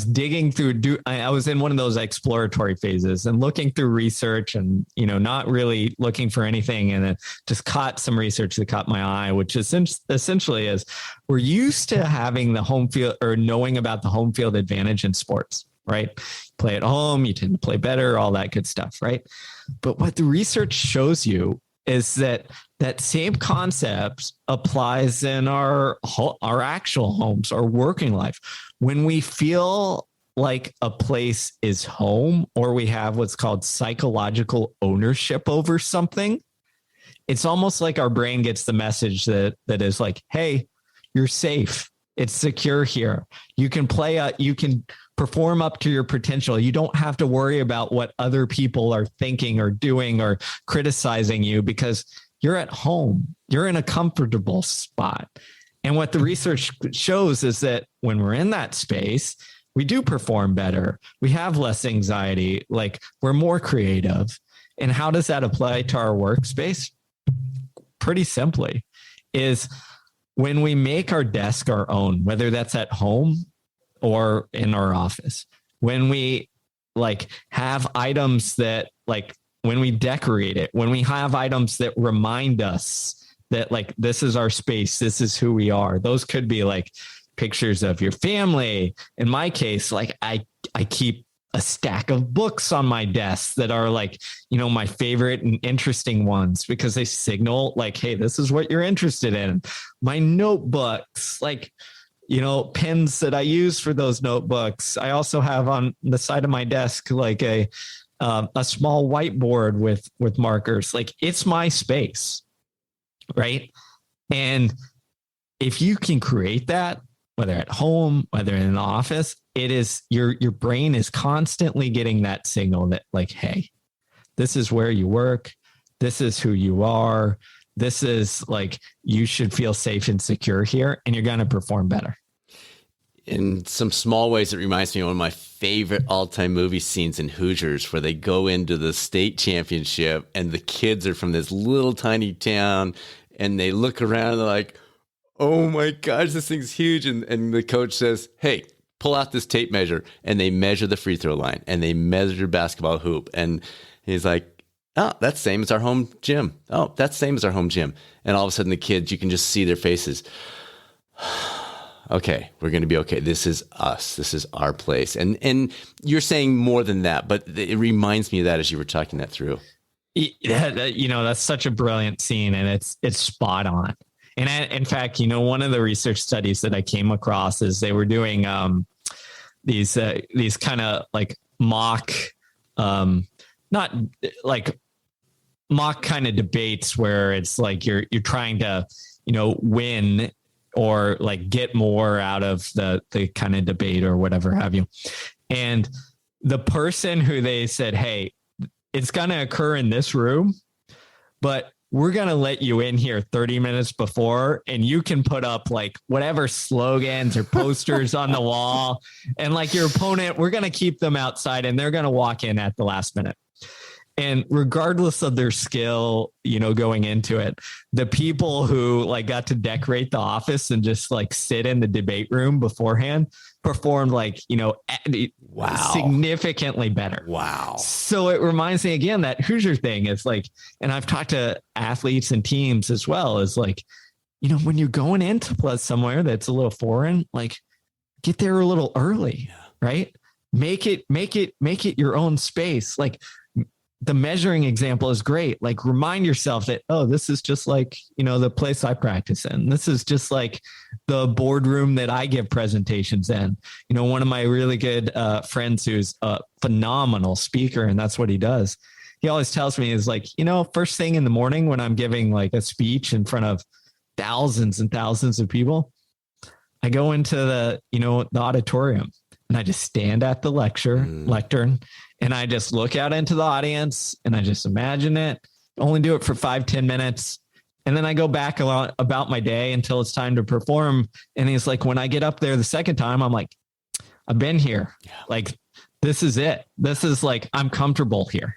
digging through. I was in one of those exploratory phases and looking through research and not really looking for anything, and it just caught some research that caught my eye, which is essentially is we're used to having the home field or knowing about the home field advantage in sports, right? Play at home, you tend to play better, all that good stuff, right? But what the research shows you is that same concept applies in our actual homes, our working life. When we feel like a place is home, or we have what's called psychological ownership over something, it's almost like our brain gets the message that is like, hey, you're safe. It's secure here. You can you can perform up to your potential. You don't have to worry about what other people are thinking or doing or criticizing you because you're at home. You're in a comfortable spot. And what the research shows is that when we're in that space, we do perform better. We have less anxiety, like we're more creative. And how does that apply to our workspace? Pretty simply is when we make our desk our own, whether that's at home or in our office, when we have items that when we decorate it, when we have items that remind us that this is our space, this is who we are. Those could be pictures of your family. In my case, I keep a stack of books on my desk that are my favorite and interesting ones because they signal hey, this is what you're interested in. My notebooks, pens that I use for those notebooks. I also have on the side of my desk, a small whiteboard with markers. It's my space. Right. And if you can create that, whether at home, whether in an office, it is your brain is constantly getting that signal that hey, this is where you work. This is who you are. This is you should feel safe and secure here, and you're going to perform better. In some small ways, it reminds me of one of my favorite all-time movie scenes in Hoosiers, where they go into the state championship and the kids are from this little tiny town and they look around and they're like, oh my gosh, this thing's huge. And the coach says, hey, pull out this tape measure. And they measure the free throw line and they measure basketball hoop. And he's like, oh, that's same as our home gym. Oh, that's same as our home gym. And all of a sudden the kids, you can just see their faces. Okay, we're going to be okay. This is us. This is our place. And you're saying more than that, but it reminds me of that as you were talking that through. Yeah, that's such a brilliant scene, and it's spot on. And in fact, one of the research studies that I came across is they were doing these kind of mock, not mock kind of debates where it's you're trying to win or get more out of the kind of debate or whatever have you. And the person who they said, hey, it's going to occur in this room, but we're going to let you in here 30 minutes before and you can put up whatever slogans or posters on the wall, and your opponent, we're going to keep them outside and they're going to walk in at the last minute. And regardless of their skill, going into it, the people who got to decorate the office and just sit in the debate room beforehand performed wow, significantly better. Wow. So it reminds me again that Hoosier thing is and I've talked to athletes and teams as well, is when you're going into somewhere that's a little foreign, get there a little early, right? Make it your own space. The measuring example is great. Remind yourself that, oh, this is just the place I practice in. This is just the boardroom that I give presentations in. One of my really good friends who's a phenomenal speaker, and that's what he does. He always tells me is first thing in the morning when I'm giving a speech in front of thousands and thousands of people, I go into the auditorium and I just stand at the lectern. And I just look out into the audience and I just imagine it, only do it for 5-10 minutes. And then I go back about my day until it's time to perform. And he's when I get up there the second time, I'm I've been here. Yeah. This is it. This is I'm comfortable here.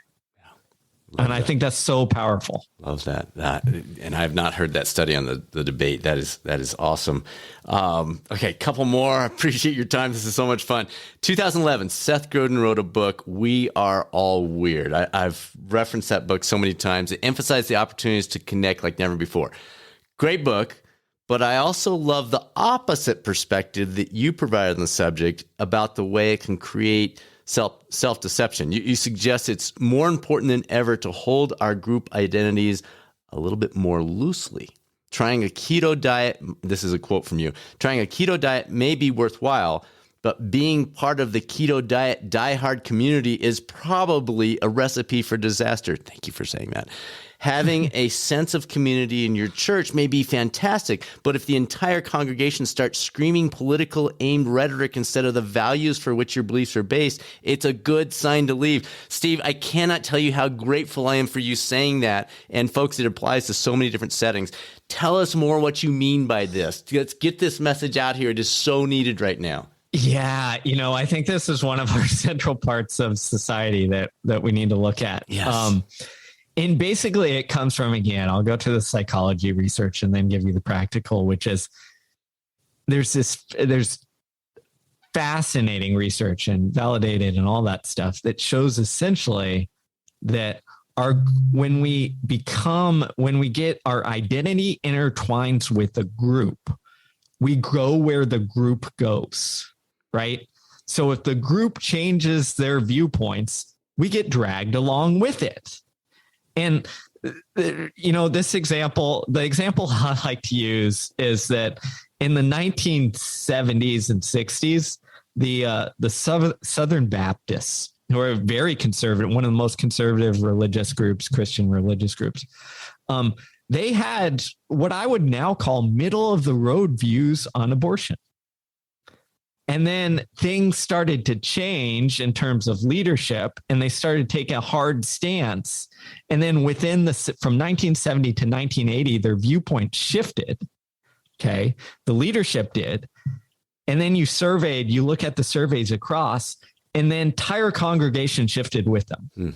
And I think that's so powerful. Love that. And I have not heard that study on the debate. That is awesome. Okay, couple more. I appreciate your time. This is so much fun. 2011, Seth Godin wrote a book, We Are All Weird. I've referenced that book so many times. It emphasized the opportunities to connect like never before. Great book. But I also love the opposite perspective that you provided on the subject about the way it can create self-deception. You suggest it's more important than ever to hold our group identities a little bit more loosely. Trying a keto diet, this is a quote from you, trying a keto diet may be worthwhile, but being part of the keto diet diehard community is probably a recipe for disaster. Thank you for saying that. Having a sense of community in your church may be fantastic, but if the entire congregation starts screaming political aimed rhetoric instead of the values for which your beliefs are based, it's a good sign to leave. Steve, I cannot tell you how grateful I am for you saying that. And folks, it applies to so many different settings. Tell us more what you mean by this. Let's get this message out here. It is so needed right now. Yeah, I think this is one of our central parts of society that we need to look at. Yes. And basically it comes from, again, I'll go to the psychology research and then give you the practical, which is there's fascinating research and validated and all that stuff that shows essentially that when we get our identity intertwines with a group, we go where the group goes, right? So if the group changes their viewpoints, we get dragged along with it. And, this example, the example I like to use is that in the 1970s and 60s, the Southern Baptists, who are very conservative, one of the most conservative religious groups, Christian religious groups, they had what I would now call middle of the road views on abortion. And then things started to change in terms of leadership, and they started taking a hard stance. And then from 1970 to 1980, their viewpoint shifted. Okay. The leadership did. And then you look at the surveys across, and the entire congregation shifted with them.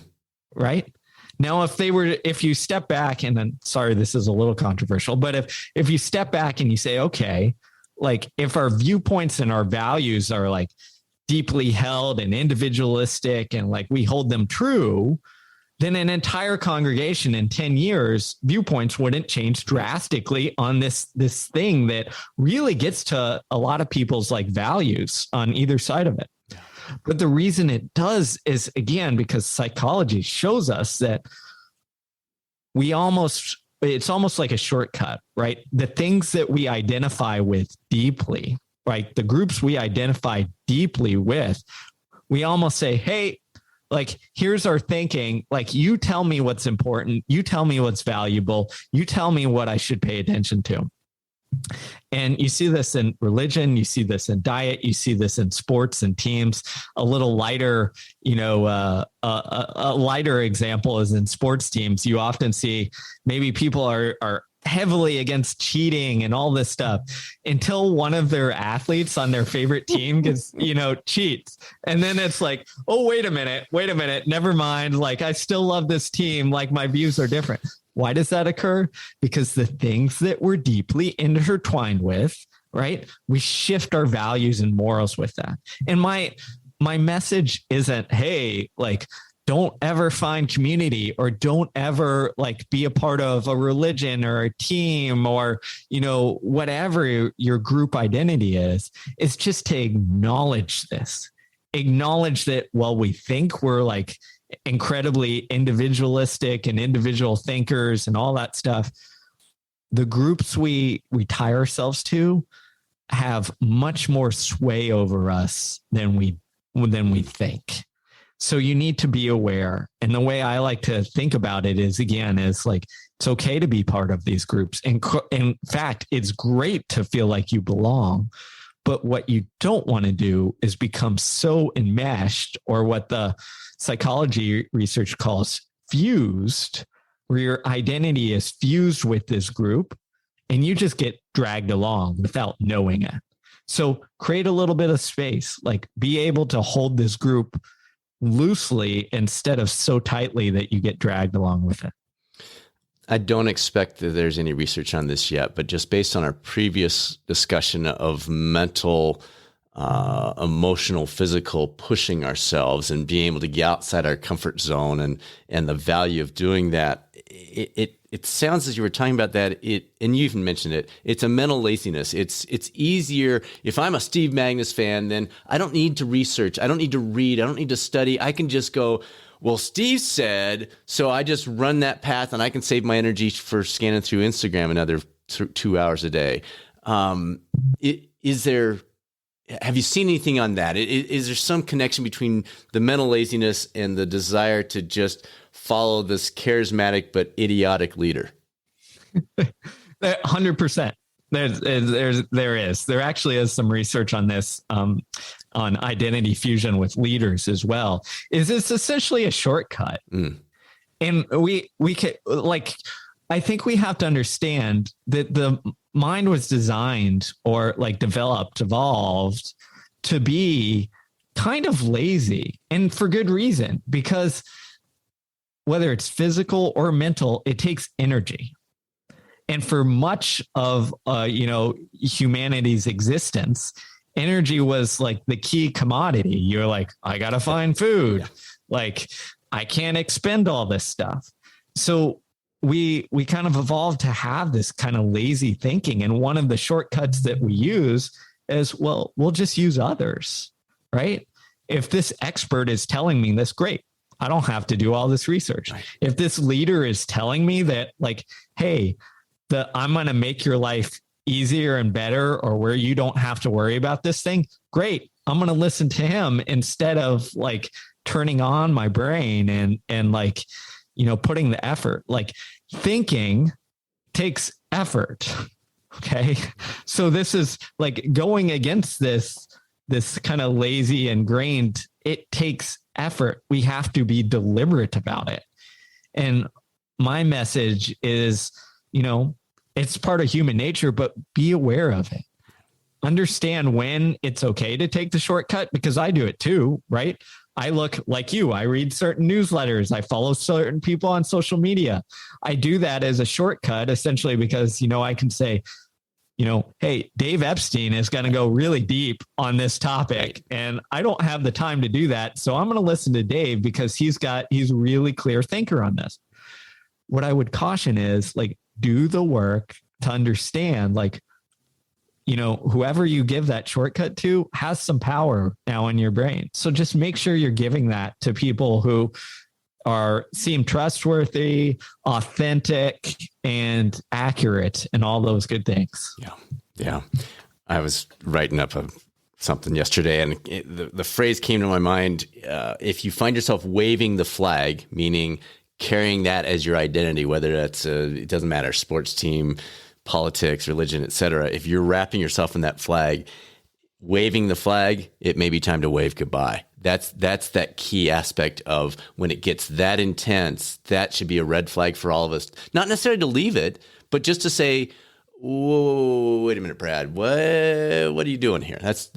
Right. Now, if you step back, and then, sorry, this is a little controversial, but if you step back and you say, okay, like if our viewpoints and our values are like deeply held and individualistic and like we hold them true, then an entire congregation in 10 years, viewpoints wouldn't change drastically on this thing that really gets to a lot of people's like values on either side of it. But the reason it does is, again, because psychology shows us that it's almost like a shortcut, right? The things that we identify with deeply, right? The groups we identify deeply with, we almost say, hey, like, here's our thinking. Like, you tell me what's important. You tell me what's valuable. You tell me what I should pay attention to. And you see this in religion, you see this in diet, you see this in sports and teams. A little lighter, a lighter example is in sports teams. You often see maybe people are heavily against cheating and all this stuff until one of their athletes on their favorite team gets, cheats. And then it's like, oh, wait a minute, never mind. Like, I still love this team. Like, my views are different. Why does that occur? Because the things that we're deeply intertwined with, right? We shift our values and morals with that. And my message isn't, hey, like, don't ever find community, or don't ever like be a part of a religion or a team, or, whatever your group identity is. It's just to acknowledge this, acknowledge that while we think we're like incredibly individualistic and individual thinkers and all that stuff, the groups we tie ourselves to have much more sway over us than we think. So you need to be aware. And the way I like to think about it is, again, is like, it's okay to be part of these groups. And in fact, it's great to feel like you belong. But what you don't want to do is become so enmeshed, or what the psychology research calls fused, where your identity is fused with this group and you just get dragged along without knowing it. So create a little bit of space, like be able to hold this group loosely instead of so tightly that you get dragged along with it. I don't expect that there's any research on this yet, but just based on our previous discussion of mental, emotional, physical pushing ourselves and being able to get outside our comfort zone and the value of doing that, it sounds as you were talking about that, and you even mentioned it, it's a mental laziness. It's easier. If I'm a Steve Magness fan, then I don't need to research. I don't need to read. I don't need to study. I can just go, well, Steve said, so I just run that path and I can save my energy for scanning through Instagram another 2 hours a day. Have you seen anything on that? Is there some connection between the mental laziness and the desire to just follow this charismatic but idiotic leader? 100%. There actually is some research on this, on identity fusion with leaders as well. Is it's essentially a shortcut. And we can, like, I think we have to understand that the mind was designed or like evolved to be kind of lazy, and for good reason, because whether it's physical or mental, it takes energy. And for much of, humanity's existence, energy was like the key commodity. You're like, I got to find food. Yeah. Like, I can't expend all this stuff. So we kind of evolved to have this kind of lazy thinking. And one of the shortcuts that we use is, well, we'll just use others, right? If this expert is telling me this, great. I don't have to do all this research. Right. If this leader is telling me that, like, hey, I'm going to make your life easier and better, or where you don't have to worry about this thing, great. I'm going to listen to him instead of like turning on my brain and like, putting the effort. Like, thinking takes effort. Okay. So this is like going against this kind of lazy ingrained, it takes effort. We have to be deliberate about it. And my message is, it's part of human nature, but be aware of it. Understand when it's okay to take the shortcut, because I do it too, right? I look like you. I read certain newsletters. I follow certain people on social media. I do that as a shortcut, essentially, because, I can say, hey, Dave Epstein is going to go really deep on this topic, and I don't have the time to do that. So I'm going to listen to Dave because he's a really clear thinker on this. What I would caution is, like, do the work to understand, like, whoever you give that shortcut to has some power now in your brain. So just make sure you're giving that to people who seem trustworthy, authentic, and accurate, and all those good things. Yeah. I was writing up something yesterday, and the phrase came to my mind. If you find yourself waving the flag, meaning carrying that as your identity, whether that's it doesn't matter, sports team, politics, religion, etc. If you're wrapping yourself in that flag, waving the flag, it may be time to wave goodbye. That's that key aspect of when it gets that intense. That should be a red flag for all of us. Not necessarily to leave it, but just to say, whoa, wait a minute, Brad. What are you doing here? That's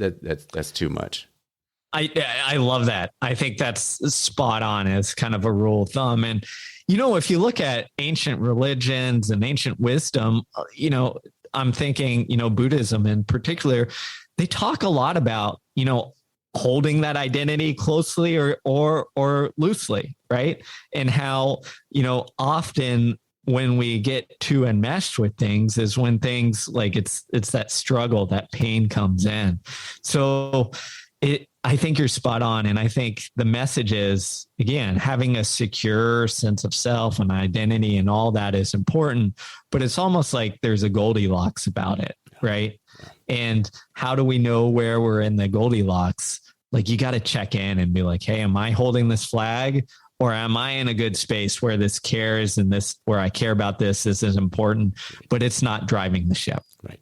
too much. I love that. I think that's spot on as kind of a rule of thumb. And, if you look at ancient religions and ancient wisdom, I'm thinking, Buddhism in particular, they talk a lot about, holding that identity closely or loosely, right? And how, often when we get too enmeshed with things is when things like it's that struggle, that pain comes in. So I think you're spot on. And I think the message is, again, having a secure sense of self and identity and all that is important, but it's almost like there's a Goldilocks about it, right? And how do we know where we're in the Goldilocks? Like, you got to check in and be like, hey, am I holding this flag, or am I in a good space where this cares and where I care about this is important, but it's not driving the ship. Right.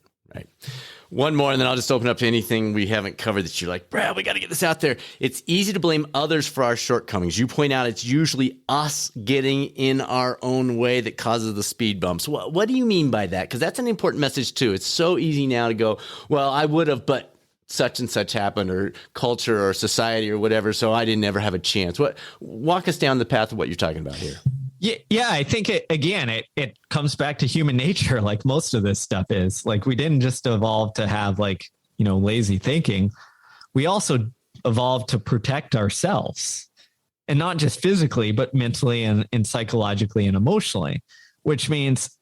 One more, and then I'll just open up to anything we haven't covered that you're like, Brad, we got to get this out there. It's easy to blame others for our shortcomings. You point out it's usually us getting in our own way that causes the speed bumps. What do you mean by that? Because that's an important message too. It's so easy now to go, well, I would have, but such and such happened, or culture or society or whatever, so I didn't ever have a chance. Walk us down the path of what you're talking about here. Yeah, I think it comes back to human nature. Like most of this stuff is like, we didn't just evolve to have lazy thinking. We also evolved to protect ourselves, and not just physically, but mentally and psychologically and emotionally, which means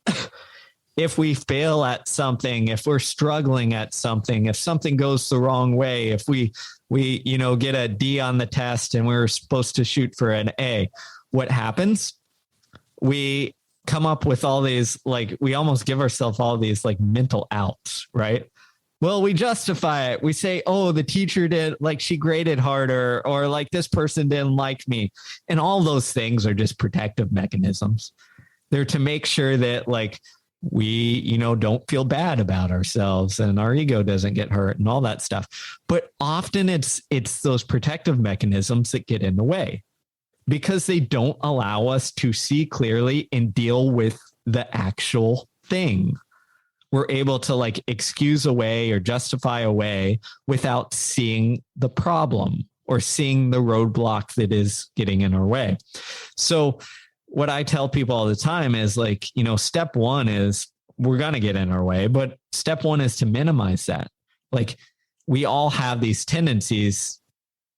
if we fail at something, if we're struggling at something, if something goes the wrong way, if we get a D on the test and we're supposed to shoot for an A, what happens? We come up with all these, we almost give ourselves all these mental outs, right? Well, we justify it. We say, oh, the teacher did, she graded harder, or this person didn't like me. And all those things are just protective mechanisms. They're to make sure that we, don't feel bad about ourselves and our ego doesn't get hurt and all that stuff. But often it's those protective mechanisms that get in the way, because they don't allow us to see clearly and deal with the actual thing. We're able to excuse away or justify away without seeing the problem or seeing the roadblock that is getting in our way. So what I tell people all the time is step one is we're going to get in our way, but step one is to minimize that. We all have these tendencies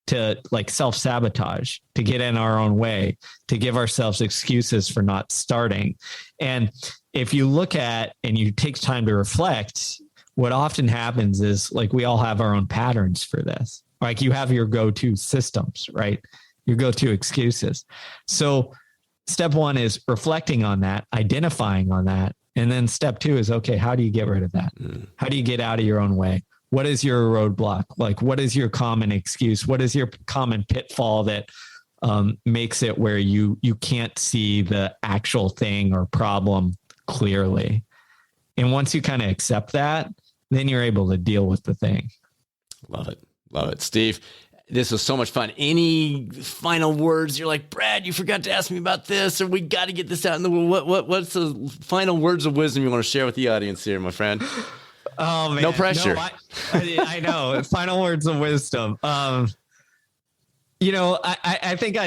to self-sabotage, to get in our own way, to give ourselves excuses for not starting. And if you look at and you take time to reflect, what often happens is we all have our own patterns for this. You have your go-to systems, right? Your go-to excuses. So step one is reflecting on that, identifying on that. And then step two is, okay, how do you get rid of that? How do you get out of your own way? What is your roadblock? What is your common excuse? What is your common pitfall that makes it where you can't see the actual thing or problem clearly? And once you kind of accept that, then you're able to deal with the thing. Love it. Love it. Steve, this was so much fun. Any final words? You're like, Brad, you forgot to ask me about this, or we got to get this out in the world. What's the final words of wisdom you want to share with the audience here, my friend? Oh, man. No pressure. No, I know. Final words of wisdom. I think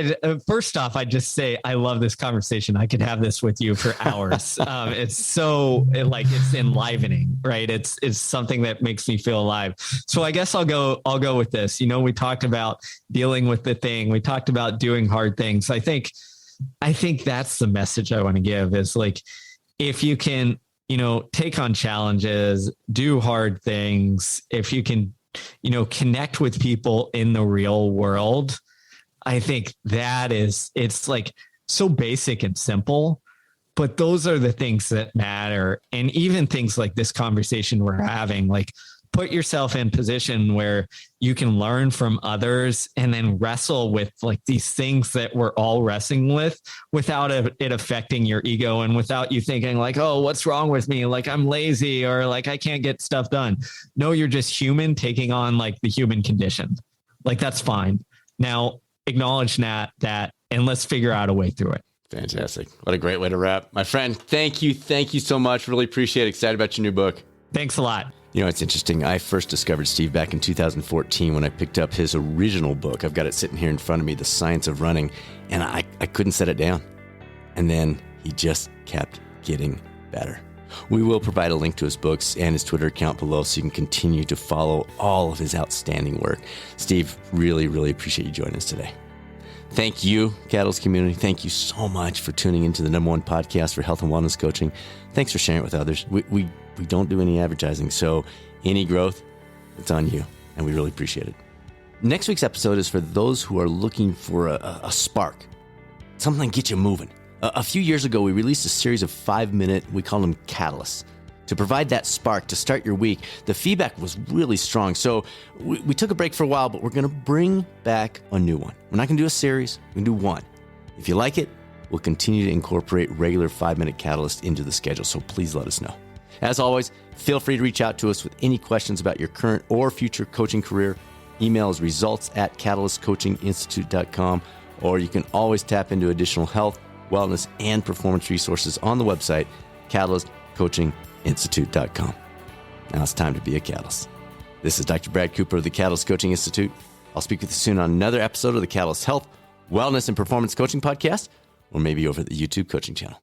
first off, I'd just say, I love this conversation. I could have this with you for hours. It's so it's enlivening, right? It's something that makes me feel alive. So I guess I'll go with this. We talked about dealing with the thing. We talked about doing hard things. I think that's the message I want to give is if you can, take on challenges, do hard things, if you can, connect with people in the real world, I think it's so basic and simple, but those are the things that matter. And even things like this conversation we're having, put yourself in position where you can learn from others and then wrestle with these things that we're all wrestling with without it affecting your ego and without you thinking oh, what's wrong with me? I'm lazy or I can't get stuff done. No, you're just human taking on the human condition. That's fine. Now acknowledge that and let's figure out a way through it. Fantastic. What a great way to wrap. My friend, thank you so much. Really appreciate it. Excited about your new book. Thanks a lot. It's interesting. I first discovered Steve back in 2014 when I picked up his original book. I've got it sitting here in front of me, The Science of Running, and I couldn't set it down. And then he just kept getting better. We will provide a link to his books and his Twitter account below so you can continue to follow all of his outstanding work. Steve, really, really appreciate you joining us today. Thank you, Catalyst community. Thank you so much for tuning into the #1 podcast for health and wellness coaching. Thanks for sharing it with others. We don't do any advertising, so any growth, it's on you, and we really appreciate it. Next week's episode is for those who are looking for a spark, something to get you moving. A few years ago, we released a series of 5-minute, we call them catalysts, to provide that spark to start your week. The feedback was really strong, so we took a break for a while, but we're going to bring back a new one. We're not going to do a series, we're going to do one. If you like it, we'll continue to incorporate regular 5-minute catalysts into the schedule, so please let us know. As always, feel free to reach out to us with any questions about your current or future coaching career. Email is results@catalystcoachinginstitute.com, or you can always tap into additional health, wellness, and performance resources on the website, catalystcoachinginstitute.com. Now it's time to be a catalyst. This is Dr. Brad Cooper of the Catalyst Coaching Institute. I'll speak with you soon on another episode of the Catalyst Health, Wellness, and Performance Coaching Podcast, or maybe over at the YouTube coaching channel.